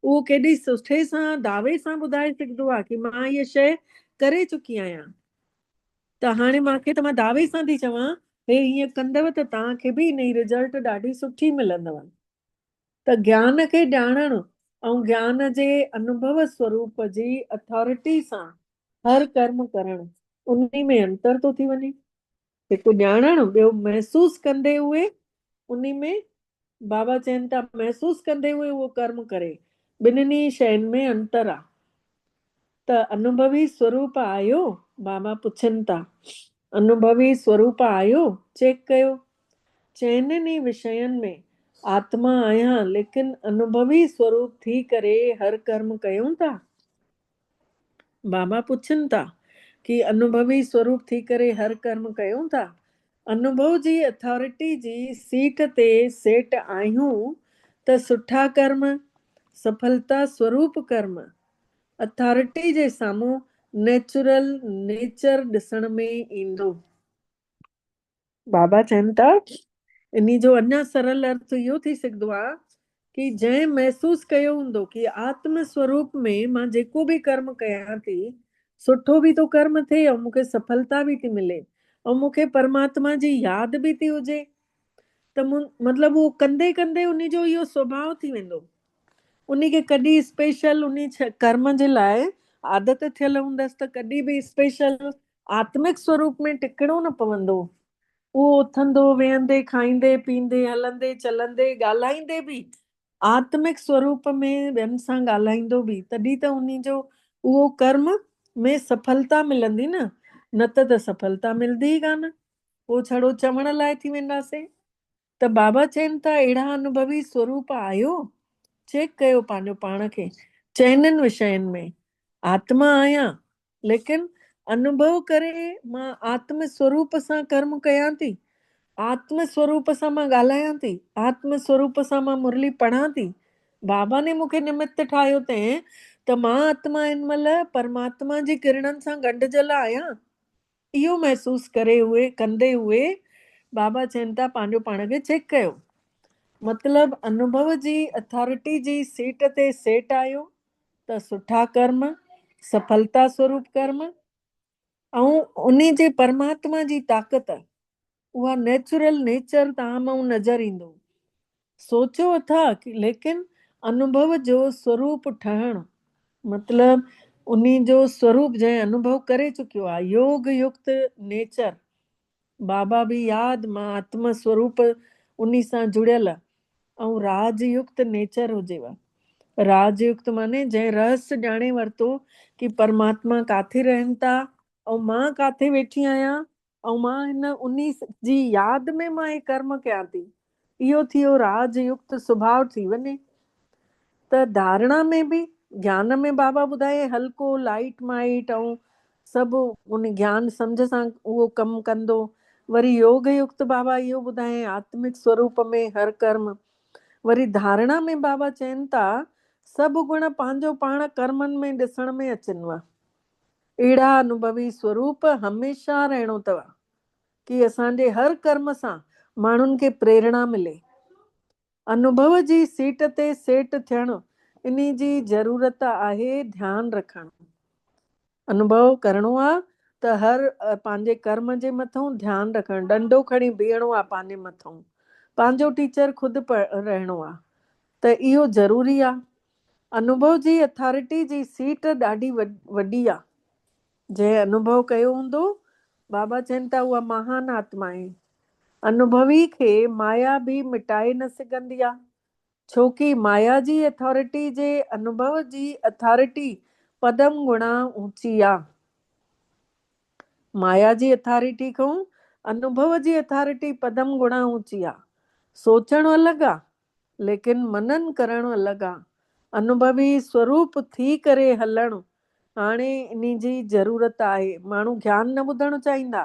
उहो केॾी सुठे सां दावे सां ॿुधाए सघंदो आहे कि मां हीअ शइ करे चुकी आहियां। त हाणे मूंखे त मां दावे सां थी चवां हे हीअं कंदव त तव्हांखे भी इन जी रिजल्ट ॾाढी सुठी मिलंदव। त ज्ञान खे ॼाणण ऐं ज्ञान जे अनुभव स्वरूप जी अथॉरिटी सां हर कर्म करण, उन्ही में अंतर थो थी वञे। हिकु ॼाणण, ॿियो महसूस कंदे हुए उन्ही में, बाबा चवनि था महसूस कंदे हुए उहो कर्म करे, ॿिन्हिनि शयुनि में अंतर आहे। त अनुभवी स्वरूप आयो, बाबा पुछनि था अनुभवी स्वरूप आयो, चेक कयो। चइनिनि विषयनि में आत्मा आहियां, लेकिन अनुभवी स्वरूप थी करे हर कर्म कयूं था। बाबा पुछनि था कि अनुभवी स्वरूप थी करे हर कर्म कयूं था, अनुभव जी अथॉरिटी जी सीट ते सेट आहियूं त सुठा कर्म, सफलता स्वरूप कर्म, अथॉरिटी जे साम्हूं नेचुरल नेचर ॾिसण में ईंदो। बाबा चवनि था इन्ही जो अञा सरल अर्थ इहो थी सघंदो आहे कि जंहिं महसूस कयो हूंदो कि आत्म स्वरूप में मां जेको भी कर्म कयां थी सुठो भी तो कर्म थिए ऐं मूंखे सफलता भी थी मिले ऐं मूंखे परमात्मा जी यादि भी थी हुजे, त मतलब उहो कंदे कंदे उन जो इहो स्वभाव थी वेंदो। उन खे कॾहिं स्पेशल उन कर्म जे लाइ आदत थियल हूंदसि त कॾहिं भी स्पेशल आत्मिक स्वरूप में टिकणो न पवंदो। उहो उथंदो, वेहंदे, खाईंदे, पींदे, हलंदे, चलंदे, ॻाल्हाईंदे भी आत्मिक स्वरूप में ॿियनि सां ॻाल्हाईंदो भी, तॾहिं त उन जो उहो कर्म में सफलता मिलंदी न त सफलता मिलंदी ई कान, पोइ छड़ो चवण लाइ थी वेंदासीं। त बाबा चवनि था अहिड़ा अनुभवी स्वरूप आयो, चेक कयो पंहिंजो पाण खे चइनिनि विषयनि में आत्मा आहियां, लेकिन अनुभव करे मां आत्म स्वरूप सां कर्म कयां थी, आत्म स्वरूप सां मां ॻाल्हायां थी, आत्म स्वरूप सां मां मुरली पढ़ां थी। बाबा ने मूंखे निमित्त ठाहियो तंहिं त मां आत्मा हिन महिल परमात्मा जी किरणनि सां गंढिजल आहियां। इहो महसूस करे हुए कंदे हुए बाबा चवनि था पंहिंजो पाण खे चेक कयो। मतलब अनुभव जी अथॉरिटी जी सीट ते सेट आयो त सुठा कर्म, सफलता स्वरूप कर्म, ऐं उन जे परमात्मा जी ताक़त, उहा नेचुरल नेचर तव्हां मां नज़र ईंदो। सोचो अथा कि लेकिन अनुभव जो स्वरूप ठहण मतलब उन जो स्वरूप जंहिं अनुभव करे चुकियो आहे, योग युक्त नेचर। बाबा बि याद मां आत्म स्वरूप उन सां जुड़ियल ऐं राजयुक्त नेचर हुजेव। राजयुक्त माने जंहिं रहस्य ॼाणे वरितो कि परमात्मा काथे रहनि था ऐं मां काथे वेठी आहियां ऐं मां हिन उन जी याद में मां हे कर्म कयां थी। इहो थियो राजयुक्त स्वभाव थी वञे। त धारणा में बि ज्ञान में बाबा ॿुधाए हल्को लाइट माइट ऐं सभु उन ज्ञान सम्झ सां उहो कमु कंदो। वरी योग युक्त बाबा इहो ॿुधाए आत्मिक स्वरूप में हर कर्म। वरी धारणा में बाबा चवनि था सभु गुण पंहिंजो पाण कर्मनि में ॾिसण में अचनिव। अहिड़ा अनुभवी स्वरूप हमेशह रहणो अथव कि असांजे हर कर्म सां माण्हुनि खे प्रेरणा मिले। अनुभव जी सीट ते सेट थियण इन जी ज़रूरत आहे ध्यानु रखणु। अनुभव करिणो आहे त हर पंहिंजे कर्म जे मथां ध्यानु रखणु, डंडो खणी बीहणो आहे पंहिंजे मथां, पंहिंजो टीचर ख़ुदि रहणो आहे। त इहो ज़रूरी आहे। अनुभव जी अथॉरिटी जी सीट ॾाढी वॾी आहे। जंहिं अनुभव कयो हूंदो, बाबा चवनि था उहा महान आत्मा आहे। अनुभवी खे माया बि मिटाए न सघंदी आहे, छोकी माया जी अथॉरिटी जे अनुभव जी अथॉरिटी पदम गुणा ऊंची आहे। माया जी अथॉरिटी खां अनुभव जी अथॉरिटी पदम गुणा ऊंची आहे। सोचणु अलॻि आहे, लेकिन मनन करणु अलॻि आहे। अनुभवी स्वरूप थी करे हलणु हाणे इन जी ज़रूरत आहे। माण्हू ज्ञान न ॿुधणु चाहींदा,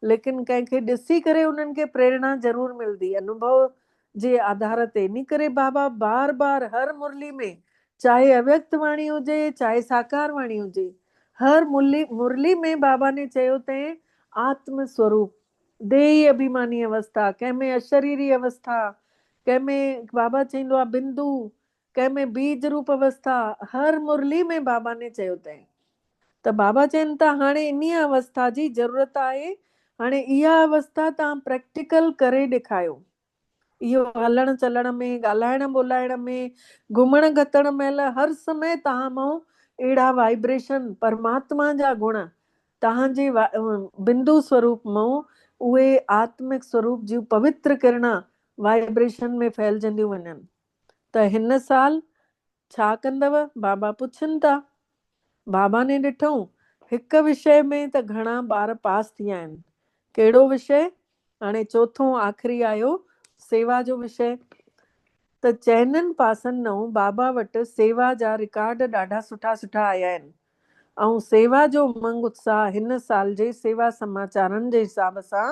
लेकिन कंहिंखे ॾिसी करे उन्हनि खे प्रेरणा ज़रूर मिलंदी अनुभव जे आधार ते। इन करे बाबा बार बार हर मुरली में, चाहे अव्यक्त वाणी हुजे चाहे साकार वाणी हुजे, हर मुरली में बाबा ने चयो तंहिं आत्म स्वरूप, देही अभिमानी अवस्था, कंहिंमें अशरीरी अवस्था, कंहिंमें बाबा चईंदो आहे बिंदु, कंहिंमें बीज रूप अवस्था, हर मुरली में बाबा ने चयो तंहिं। त बाबा चवनि था हाणे इन अवस्था जी ज़रूरत आहे। हाणे इहा अवस्था तव्हां प्रैक्टिकल करे ॾेखारियो। इहो हलण चलण में, ॻाल्हाइण ॿोलाइण में, घुमण घतण महिल हर समय तव्हां मां अहिड़ा वाइब्रेशन परमात्मा जा गुण तव्हांजे बिंदु स्वरूप मां उहे आत्मिक स्वरूप जी पवित्र किरणा वाइब्रेशन में फैलजंदियूं वञनि। त हिन साल छा कंदव, बाबा पुछनि था। बाबा ने ॾिठऊं हिकु विषय में त घणा ॿार पास थी विया आहिनि। कहिड़ो विषय? हाणे चौथों आख़िरी आयो सेवा जो विषय। त चइनिनि पासनि नऊं बाबा वटि सेवा जा रिकॉर्ड ॾाढा सुठा सुठा आया आहिनि। ऐं सेवा जो उमंग उत्साह हिन साल जे सेवा समाचारनि जे हिसाब सां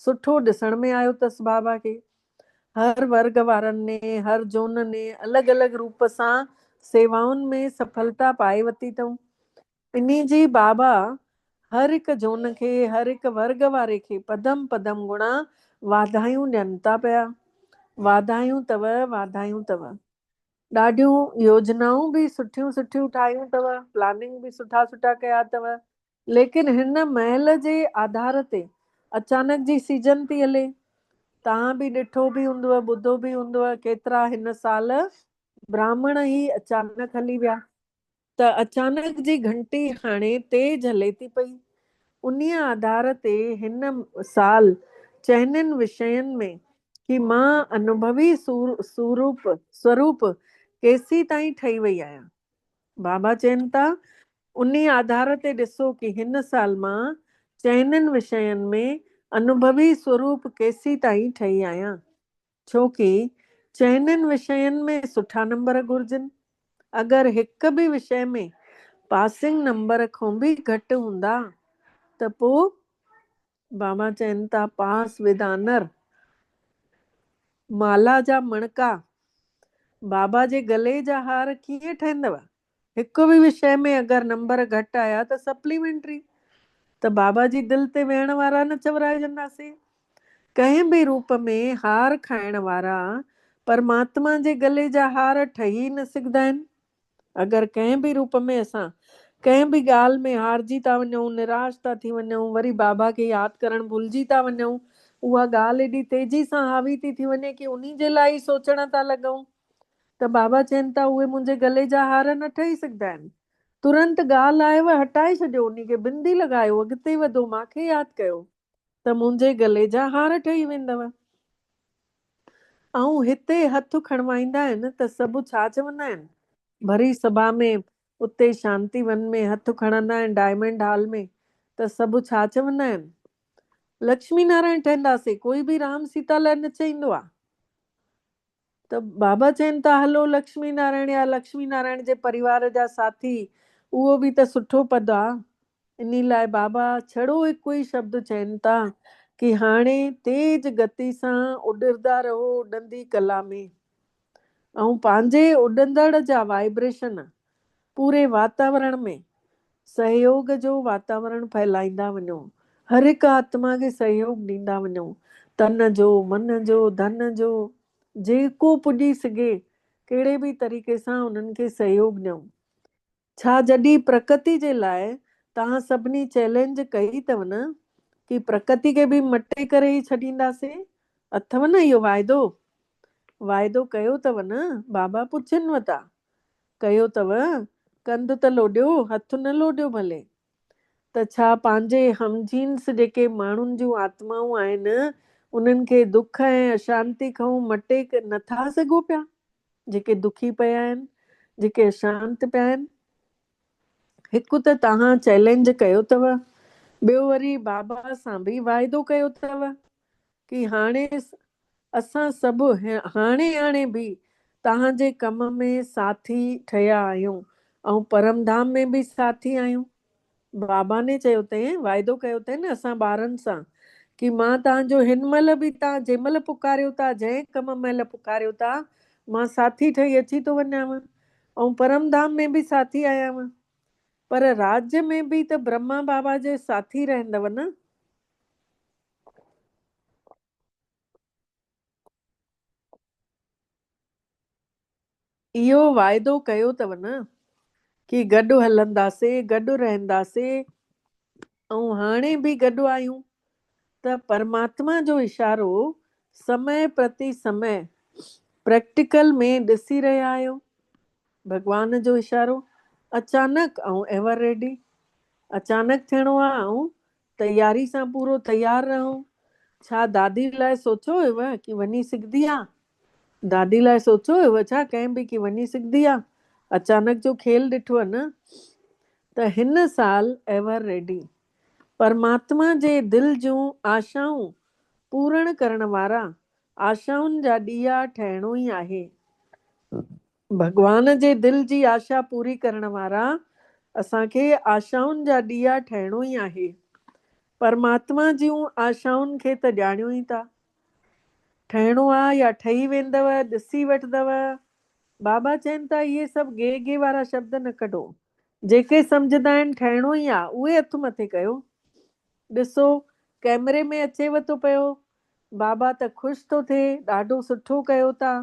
सुठो ॾिसण में आयो अथसि बाबा खे। हर वर्ग वारनि ने, हर जोन ने अलॻि अलॻि रूप सां सेवाउनि में सफलता पाए वरिती अथऊं। इन जी बाबा हर हिकु जोन खे, हर हिकु वर्ग वारे खे पदम पदम गुणा वाधायूं ॾियनि था पिया। वाधायूं अथव, वाधायूं अथव। ॾाढियूं योजनाऊं बि सुठियूं सुठियूं ठाहियूं अथव, प्लानिंग बि सुठा सुठा कया अथव। लेकिन हिन महल जे आधार ते अचानक जी सीजन थी हले। तव्हां बि ॾिठो बि हूंदव, ॿुधो बि हूंदव, केतिरा हिन साल ब्राह्मण ई अचानक हली विया। त अचानक जी घंटी हाणे तेज हले थी पई। उन आधार ते हिन साल चइनिनि विषयनि में कि मां अनुभवी स्वरूप केसी ताईं ठही वई आहियां। बाबा चवनि था उन आधार ते ॾिसो कि हिन साल मां चइनिनि विषयनि में अनुभवी स्वरूप केसी ताईं ठही आहियां। छोकी चइनिनि विषयनि में सुठा नंबर घुर्जनि, अगरि हिक बि विषय में पासिंग नंबर खां बि घटि हूंदा त पोइ बाबा चवनि था पास विद ऑनर माला जा मणका बाबा जे गले जा हार कीअं ठहंदव। हिकु बि विषय में अगरि नंबर घटि आया त सप्लीमेंट्री, त बाबा जी दिलि ते वेहण वारा न चवराइजंदासीं। कंहिं बि रूप में हार खाइण वारा परमात्मा जे गले जा हार ठही न सघंदा आहिनि। अगरि कंहिं बि रूप में असां कंहिं बि ॻाल्हि में हारजी था वञूं, निराश था थी वञूं, वरी बाबा खे यादि करणु भुलिजी था वञूं, उहा ॻाल्हि एॾी तेज़ी सां हावी थी वञे कि उन्ही जे लाइ ई सोचण था लॻूं, त बाबा चवनि था उहे मुंहिंजे गले जा हार न ठही सघंदा आहिनि। तुरंत ॻाल्हि आयव हटाए छॾियो, उन खे बिंदी लॻायो, अॻिते वधो, मूंखे यादि कयो, त मुंहिंजे गले जा हार ठही वेंदव। ऐं हिते हथु खणवाईंदा आहिनि त सभु छा चवंदा आहिनि, भरी सभा में उते शांति वन में हथु खणंदा आहिनि डायमंड हॉल में, त सभु छा चवंदा आहिनि, लक्ष्मी नारायण ठहंदासीं, कोई बि राम सीता लाइ न चईंदो आहे। त बाबा चवनि था हलो लक्ष्मी नारायण या लक्ष्मी नारायण जे परिवार जा साथी, उहो बि त सुठो पद आहे। इन लाइ बाबा छड़ो हिकु ई शब्द चवनि था कि हाणे तेज गति सां उॾंदा रहो उॾंदी कला में, ऐं पंहिंजे उॾंदड़ जा वाइब्रेशन पूरे वातावरण में सहयोग जो वातावरण फैलाईंदा वञो, हर हिकु आत्मा खे सहयोग ॾींदा वञो, तन जो, मन जो, धन जो, जेको पुॼी सघे कहिड़े बि तरीक़े सां उन्हनि खे सहयोग ॾियूं। छा जॾहिं प्रकृति जे लाइ तव्हां सभिनी चैलेंज कई अथव न कि प्रकृति खे बि मटे करे ई छॾींदासीं, अथव न इहो वाइदो कयो अथव न, बाबा पुछनव था, कयो अथव, कंध त लोॾियो, हथु न लोॾियो भले। त छा पंहिंजे हमजीन्स जेके माण्हुनि जूं आत्माऊं आहिनि उन्हनि खे दुख ऐं अशांति खां मटे नथा सघो पिया, जेके दुखी पिया आहिनि, जेके अशांत पिया आहिनि। हिकु त तव्हां चैलेंज कयो अथव, ॿियो वरी बाबा सां बि वाइदो कयो अथव कि हाणे असां सभु हाणे बि तव्हांजे कम में साथी ठहिया आहियूं ऐं परमधाम में बि साथी आहियूं। बाबा ने चयो अथई, वाइदो कयो अथई न असां ॿारनि सां कि मां तव्हांजो हिन महिल बि तव्हां जंहिं महिल पुकारियो था, जंहिं कम महिल पुकारियो था, मां साथी ठही अची थो वञाव ऐं परमधाम में बि साथी आयांव। पर राज्य में बि त ब्रह्मा बाबा जे साथी रहंदव न। इहो वाइदो कयो अथव न कि गॾु हलंदासीं, गॾु रहंदासीं, ऐं हाणे बि गॾु आहियूं। त परमात्मा जो इशारो समय प्रति समय प्रैक्टिकल में ॾिसी रहिया आहियो। भॻवान जो इशारो अचानक ऐं एवर रेडी, अचानक थियणो आहे ऐं तयारी सां पूरो तयारु रहो। छा दादी लाइ सोचियो हुयव कि वञी सघंदी आहे, दादी लाइ सोचियो हुयव छा कंहिं बि कि वञी सघंदी आहे, अचानक जो खेल ॾिठो आहे न। त हिन साल एवर रेडी परमात्मा जे दिल जूं आशाऊं पूर्ण करण वारा आशाउनि जा ॾीआ ठहिणो ई आहे। भॻवान जे दिल जी आशा पूरी करण वारा असांखे आशाउनि जा ॾीआ ठहिणो ई आहे। परमात्मा जूं आशाउनि खे त ॼाणियो ई था, ठहिणो आहे या ठही वेंदव, ॾिसी वठंदव। बाबा चवनि था इहे सभु गे वारा शब्द न कढो, जेके सम्झंदा आहिनि ठहिणो ई आहे उहे हथु मथे कयो। ॾिसो कैमरे में अचेव थो पियो, बाबा त ख़ुशि थो थिए, ॾाढो सुठो कयो था।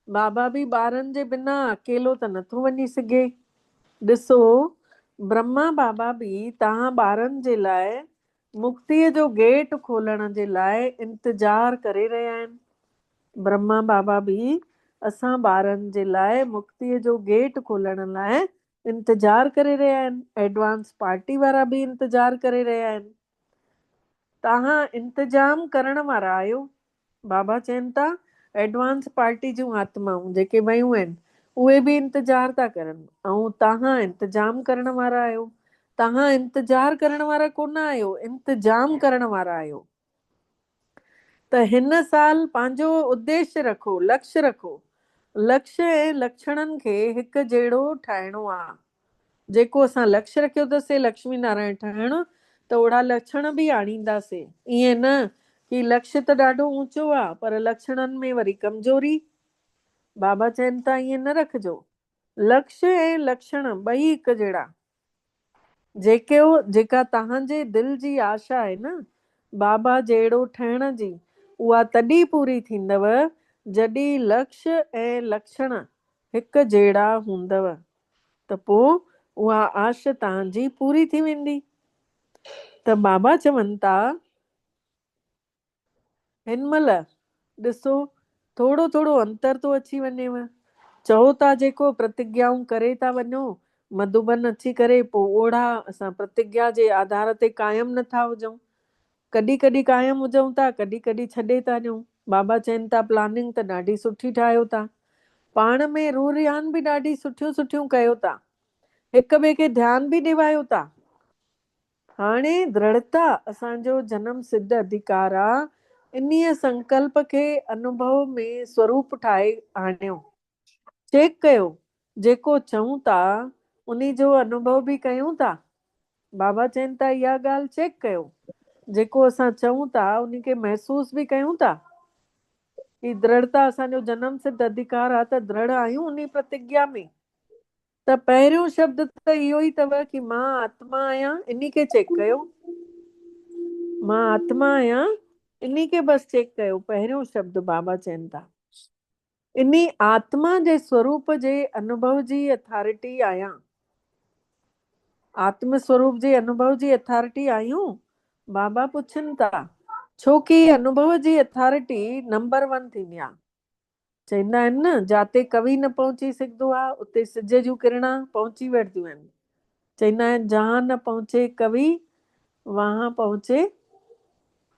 बाबा बि ॿारनि जे बिना अकेलो त नथो वञी सघे। ॾिसो ब्रह्मा बाबा बि तव्हां ॿारनि जे लाइ मुक्तिअ जो गेट खोलण जे लाइ इंतज़ारु करे रहिया आहिनि। ब्रह्मा बाबा बि असां ॿारनि जे लाइ मुक्तिअ जो गेट खोलण लाइ इंतज़ारु करे रहिया आहिनि। एडवांस पार्टी वारा बि इंतज़ारु करे रहिया आहिनि। तव्हां इंतजाम करण वारा आहियो। बाबा चवनि था एडवांस पार्टी जूं आत्माऊं जेके वयूं आहिनि उहे बि इंतज़ारु था करनि, ऐं तव्हां इंतजाम करण वारा आहियो। तव्हां इंतज़ारु करण वारा कोन आहियो, इंतजाम करण वारा आहियो। त हिन साल पंहिंजो उद्देश्य रखो, लक्ष्य रखो, लक्ष्य ऐं लक्षणनि खे हिकु जहिड़ो ठाहिणो आहे। जेको असां लक्ष्य रखियो अथसीं लक्ष्मी नारायण ठहिणु, त ओड़ा लक्षण बि आणींदासीं। ईअं न कि लक्ष्य त ॾाढो ऊंचो आहे पर लक्षणनि में वरी कमज़ोरी। बाबा चवनि था ईअं न रखिजो। लक्ष्य ऐं लक्षण ॿई हिकु जहिड़ा। जेका तव्हांजे दिलि जी आशा आहे न बाबा जहिड़ो ठहिण जी, उहा तॾहिं पूरी थींदव जॾहिं लक्ष्य ऐं लक्षण हिकु जहिड़ा हूंदव, त पोइ उहा आश तव्हांजी पूरी थी वेंदी। त बाबा चवनि था हिन महिल ॾिसो थोरो थोरो अंतर थो अची वञेव। चओ था जेको प्रतिज्ञाऊं करे था वञो, मधुबन अची करे पोइ ओढ़ा असां प्रतिज्ञा जे आधार ते क़ाइमु नथा हुजऊं। कॾहिं कॾहिं क़ाइमु हुजऊं था, कॾहिं कॾहिं छॾे था ॾियूं। बाबा चवनि था प्लानिंग त ॾाढी सुठी ठाहियो था, पाण में रूह रिहान बि ॾाढी सुठियूं सुठियूं कयो था, हिक ॿिए खे ध्यानु बि ॾिवायो था। हाणे दृढ़ता असांजो जन्म सिद्ध अधिकार आहे। इन्हीअ संकल्प खे अनुभव में स्वरूप ठाहे आणियो। चेक कयो, जेको चऊं था उन्ही जो अनुभव बि कयूं था। बाबा चवनि था इहा ॻाल्हि चेक कयो, जेको असां चऊं था उन खे महसूस बि कयूं था कि दृढ़ता असांजो जन्म सिद्ध अधिकार आहे, त दृढ़ आहियूं उन प्रतिज्ञा में। त पहिरियों शब्द त इहो ई अथव कि मां आत्मा आहियां, इन खे चेक कयो। मां आत्मा आहियां इन खे बसि चेक कयो। पहिरियों शब्द बाबा चवनि था इन्ही आत्मा जे स्वरूप जे अनुभव जी अथॉरिटी आहियां। आत्म स्वरूप जे अनुभव जी अथॉरिटी आहियूं। बाबा पुछनि था छो कि अनुभव जी अथॉरिटी नंबर 1 थींदी आहे। चवंदा आहिनि न जाते कवि न पहुची सघंदो आहे उते सिज जूं किरणा पहुची वठंदियूं आहिनि। चवंदा आहिनि जहां न पहुचे कवि वहां पहुचे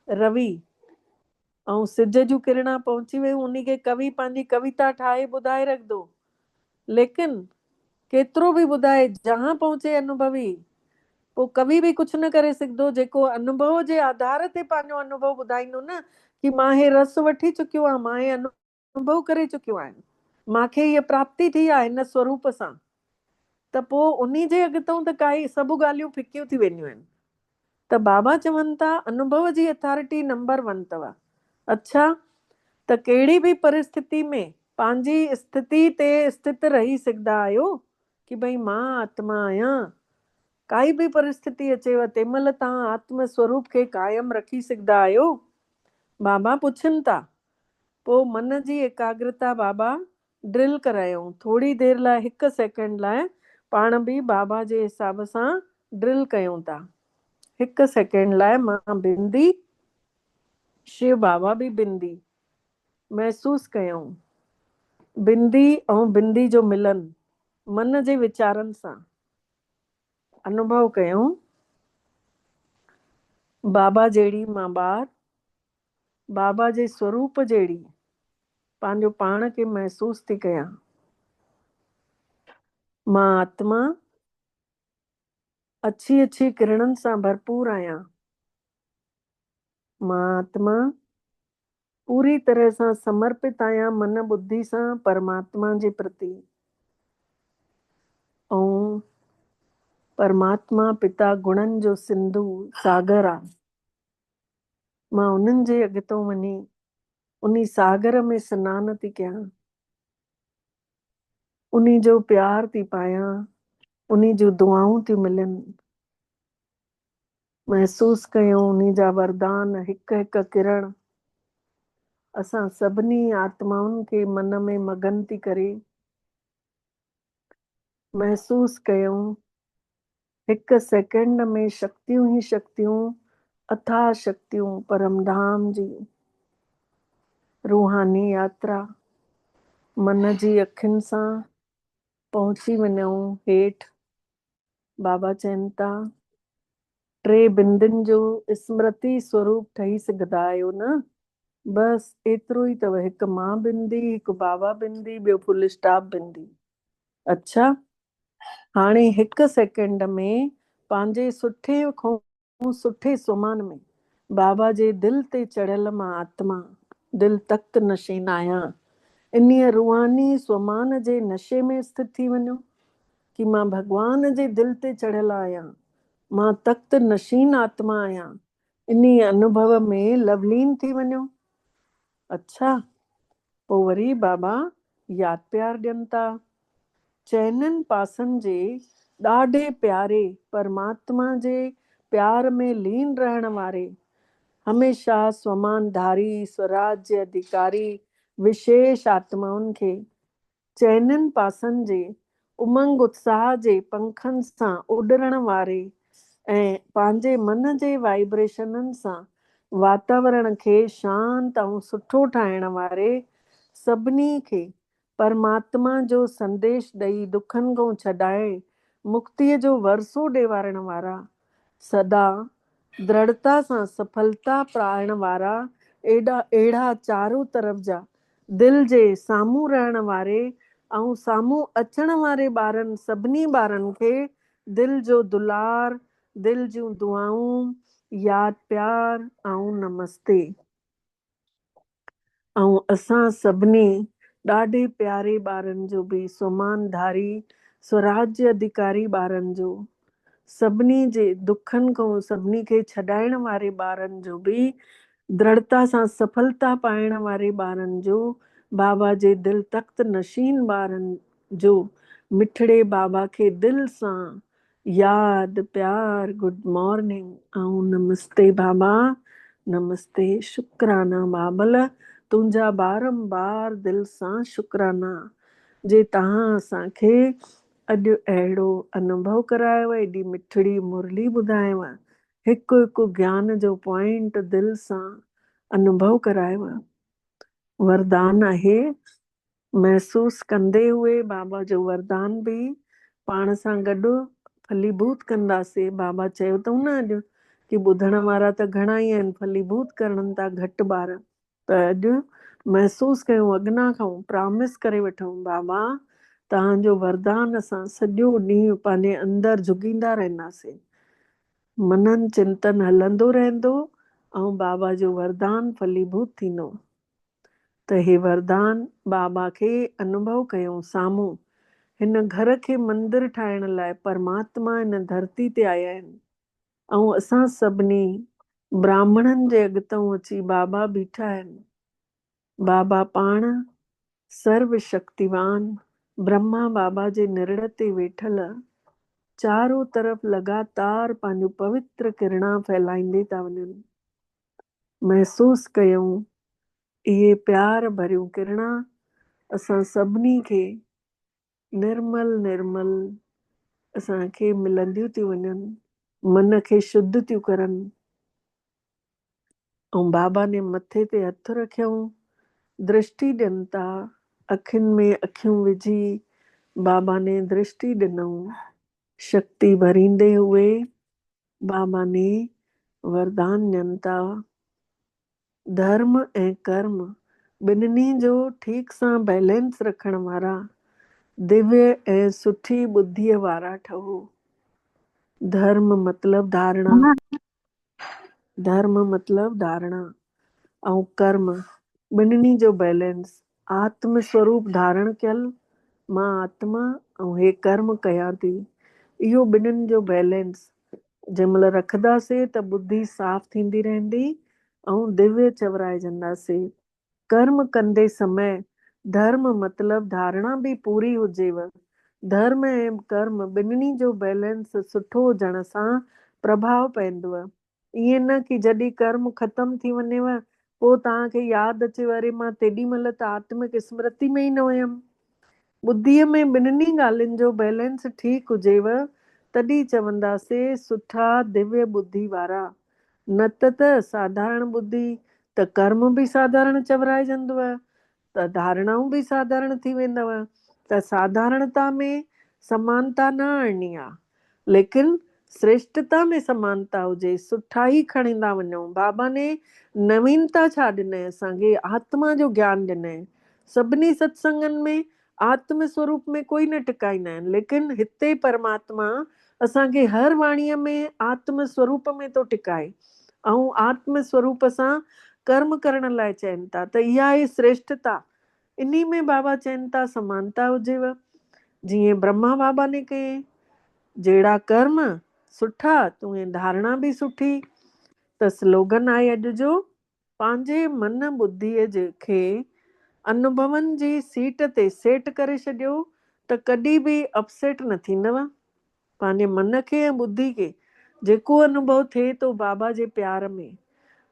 रवि। ऐं सिज जूं किरणा पहुची वियूं उन खे कवि पंहिंजी कविता ठाहे ॿुधाए रखंदो। लेकिन केतिरो बि ॿुधाए जहां पहुचे अनुभवी, पोइ कवि बि कुझु न करे सघंदो। जेको अनुभव जे आधार ते पंहिंजो अनुभव ॿुधाईंदो न कि मां हे रस वठी चुकियो आहियां, मां हे अनुभव करे चुकियो आहियां, मूंखे हीअ प्राप्ति थी आहे हिन स्वरूप सां, त पोइ उन जे अॻितो त काई सभु ॻाल्हियूं फिकियूं थी वेंदियूं आहिनि। त बाबा चवनि था अनुभव जी अथॉरिटी नंबर 1 अथव। अच्छा, त कहिड़ी बि परिस्थिति में पंहिंजी स्थिति ते स्थित रही सघंदा आहियो कि भई मां आत्मा आहियां। काई बि परिस्थिति अचेव तंहिं महिल तव्हां आत्म स्वरूप खे कायम रखी सघंदा आहियो। बाबा पुछनि था। पोइ मन जी एकाग्रता बाबा ड्रिल करायूं थोड़ी देरि लाइ, 1 सेकेंड लाइ पाण बि बाबा जे हिसाब सां ड्रिल कयूं था। 1 सेकेंड लाइ मां बिंदी, शिव बाबा बि बिंदी महसूस कयूं। बिंदी ऐं बिंदी जो मिलन मन जे वीचारनि सां अनुभव कयूं। बाबा जहिड़ी मां ॿार, बाबा जे स्वरूप जहिड़ी पंहिंजो पाण खे महसूस थी कयां। मां आत्मा अच्छी अच्छी किरणनि सां भरपूर आहियां। मां आत्मा पूरी तरह सां समर्पित आहियां मन बुद्धि सां परमात्मा जे प्रति। ऐं परमात्मा पिता गुणनि जो सिंधु सागर आहे। मां उन्हनि जे अॻितो वञी उन सागर में सनानु थी कयां, उन्ही जो प्यार थी पायां, उन्ही जूं दुआऊं थी मिलनि। महसूस कयूं उन्ही जा वरदान हिकु हिकु किरण असां सभिनी आत्माउनि खे मन में मगन थी करे। महसूस कयूं 1 सेकेंड में शक्तियूं ही शक्तियूं, अथाह शक्तियूं परमधाम जी रूहानी यात्रा मन जी अखियुनि सां पहुची वञूं हेठि। बाबा चवनि था 3 बिंदुनि जो स्मृति स्वरूप ठही सघंदा आहियो न। बसि एतिरो ई अथव। 1 मां बिंदी, 1 बाबा बिंदी, ॿियो फुल स्टॉप बिंदी। अच्छा, हाणे 1 सेकेंड में पंहिंजे सुठे खां सुठे सुमान में बाबा जे दिल ते चढ़ियल मां आत्मा, दिल तख्त नशीन आहियां। इन्हीअ रूहानी स्वमान जे नशे में स्थित थी वञो कि मां भगवान जे दिल ते चढ़ियल आहियां, मां तख्त नशीन आत्मा आहियां। इन्ही अनुभव में लवलीन थी वञो। अच्छा, पोइ वरी बाबा याद प्यार ॾियनि था। चइनिनि पासनि जे ॾाढे प्यारे परमात्मा जे प्यार में लीन रहण वारे, हमेशा स्वमानधारी स्वराज्य अधिकारी विशेष आत्माउनि खे चइनिनि पासनि जे उमंग उत्साह जे पंखनि सां उॾरण वारे ऐं पंहिंजे मन जे वाइब्रेशननि सां वातावरण खे शांत ऐं सुठो ठाहिण वारे सभिनी खे परमात्मा जो संदेश ॾेई दुखनि खां छॾाए मुक्तिअ जो वरसो ॾेवारण वारा, सदा दृढ़ता सां सफलता पाइण वारा अहिड़ा चारों तरफ़ जा दिल जे साम्हूं रहण वारे ऐं साम्हूं अचण वारे ॿारनि सभिनी ॿारनि खे दिल जो दुलार, दिल जूं दुआऊं, याद प्यार ऐं नमस्ते। ऐं असां सभिनी ॾाढे प्यारे ॿारनि जो बि स्वमानधारी स्वराज्य अधिकारी ॿारनि जो, सभिनी जे दुखनि खां सभिनी खे छॾाइण वारे ॿारनि जो बि, दृढ़ता सां सफलता पाइण वारे ॿारनि जो, बाबा जे दिल तख्त नशीन ॿारनि जो मिठड़े बाबा खे दिल सां याद प्यार, गुड मॉर्निंग ऐं नमस्ते बाबा, नमस्ते। शुक्राना बाबल, तुंहिंजा बारंबार दिल सां शुक्राना जे तव्हां असांखे अॼु अहिड़ो अनुभव करायो, एॾी मिठड़ी मुरली ॿुधायव, हिकु हिकु ज्ञान जो पॉइंट दिल सां अनुभव करायव। वरदान आहे, महसूस कंदे हुए बाबा जो वरदान बि पाण सां गॾु फलीभूत कंदासीं। बाबा चयो अथऊं न अॼु कि ॿुधण वारा त घणा ई आहिनि, फलीभूत करण था घटि ॿार। त अॼु महसूस कयूं, अॻिना खां प्रॉमिस करे वठूं, बाबा तव्हांजो वरदान असां सॼो ॾींहुं पंहिंजे अंदरि झुकींदा रहंदासीं, मनन चिंतन हलंदो रहंदो ऐं बाबा जो वरदान फलीभूत थींदो। त हे वरदान बाबा खे अनुभव कयूं साम्हूं। हिन घर खे मंदिर ठाहिण लाइ परमात्मा हिन धरती ते आया आहिनि ऐं असां सभिनी ब्राह्मणनि जे अॻितां अची बाबा बीठा आहिनि। बाबा पाण सर्व शक्तिवान ब्रह्मा बाबा जे निरड़ ते वेठल चारों तरफ़ लगातार पंहिंजो पवित्र किरणा फैलाईंदे था वञनि। महसूस कयूं इहे प्यार भरियूं किरणा असां सभिनी खे निर्मल निर्मल असांखे मिलंदियूं थी वञनि, मन खे शुद्ध थियूं करनि। ऐं बाबा ने मथे ते हथ रखियऊं, दृष्टि ॾियनि था, अखियुनि में अखियूं विझी बाबा ने दृष्टि ॾिनऊं। शक्ति भरींदे हुए बाबा ने वरदान ॾियनि था, धर्म ऐं कर्म ॿिन्हिनि जो ठीक सां बैलेंस रखण वारा, दिव्य ऐं सुठी बुद्धीअ वारा ठहो। धर्म मतलब धारणा, धर्म मतलब धारणा ऐं कर्म ॿिन्हिनि जो बैलेंस। आत्म स्वरूप धारण कयल मां आत्मा ऐं हे कर्म कयां थी, इहो ॿिन्हिनि जो बैलेंस जंहिं महिल रखंदासीं त बुद्धि साफ़ थींदी रहंदी ऐं दिव्य चवराइजंदासीं। कर्म कंदे समय धर्म मतलब धारणा बि पूरी हुजेव। धर्म ऐं कर्म ॿिन्हिनि जो बैलेंस सुठो हुजण सां प्रभाव पवंदव। ईअं न कि जॾहिं कर्म ख़तम थी वञेव पोइ तव्हांखे यादि अचेव अरे मां तेॾी महिल त आत्मिक स्मृति में ई न हुयमि। बुद्धीअ में ॿिन्हिनि ॻाल्हियुनि जो बैलेंस ठीक हुजेव तॾहिं चवंदासीं सुठा दिव्य बुद्धि वारा। न त साधारण बुद्धि त कर्म बि साधारण चवराइजंदव त धारणाऊं बि साधारण थी वेंदव। त साधारणता में समानता न आणनी आहे, लेकिन श्रेष्ठता में समानता हुजे, सुठा ई खणींदा वञूं। बाबा ने नवीनता छा ॾिनई असांखे, आत्मा जो ज्ञान ॾिनई। सभिनी सत्संगनि में आत्म स्वरूप में कोई न टिकाईंदा आहिनि, लेकिन हिते परमात्मा असांखे हर वाणीअ में आत्म स्वरूप में थो टिकाए ऐं आत्म स्वरूप सां कर्म करण लाइ चवनि था। त इहा आहे श्रेष्ठता इन्ही में बाबा चवनि था समानता हुजेव। जीअं ब्रह्मा बाबा ने कयईं, जहिड़ा कर्म सुठा तुंहिंजी धारणा बि सुठी। त स्लोगन आहे अॼु जो, पंहिंजे मन ॿुद्धीअ खे अनुभवनि जी सीट ते सेट करे छॾियो त कॾहिं बि अपसेट न थींदव। पंहिंजे मन खे ऐं ॿुधी खे जेको अनुभव थिए थो बाबा जे प्यार में,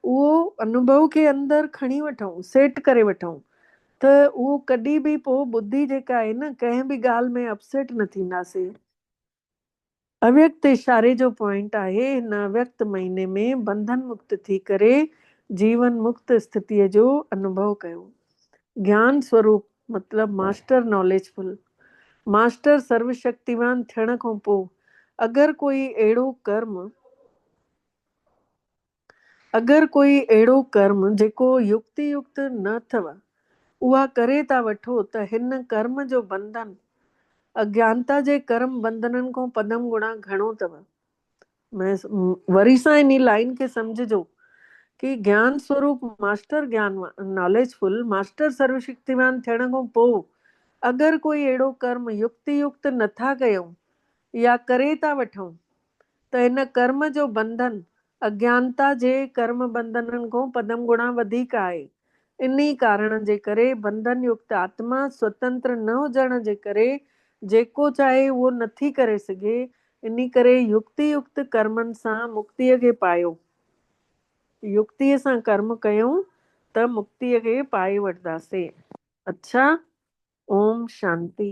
उहो अनुभव खे अंदरि खणी वठूं, सेट करे वठूं, त उहो कॾहिं बि पोइ ॿुधी जेका आहे न, कंहिं बि ॻाल्हि में अपसेट न थींदासीं। अव्यक्त इशारे जो पॉइंट आहे, हिन अव्यक्त महीने में बंधन मुक्त थी करे जीवन मुक्त स्थितिअ जो अनुभव कयो। ज्ञान स्वरूप मतलब मास्टर नॉलेजफुल, मास्टर सर्वशक्तिवान थियण खां पोइ अगरि कोई अहिड़ो कर्म जेको युक्ति युक्त न अथव उहा करे था वठो, त हिन कर्म जो बंधन अज्ञानता जे कर्म बंधननि खां पदम गुणा घणो अथव। मैं वरी सां इन लाइन खे समझजो कि ज्ञान स्वरूप मास्टर ज्ञान नॉलेजफुल मास्टर सर्वशक्तिवान थियण खां पोइ अगरि कोई अहिड़ो कर्म युक्ति युक्त नथा कयूं या करे था वठूं, त हिन कर्म जो बंधन अज्ञानता जे कर्म बंधननि खां पदम गुणा वधीक आहे। इन्ही कारण जे करे बंधन युक्त आत्मा स्वतंत्र न हुजण जे करे जेको चाहे उहो नथी करे सघे। इन्ही करे युक्ति युक्त कर्मनि सां मुक्तिअ खे पायो। युक्तिअ सां कर्म कयूं त मुक्तिअ खे पाए वठंदासीं। अच्छा, ओम शांति।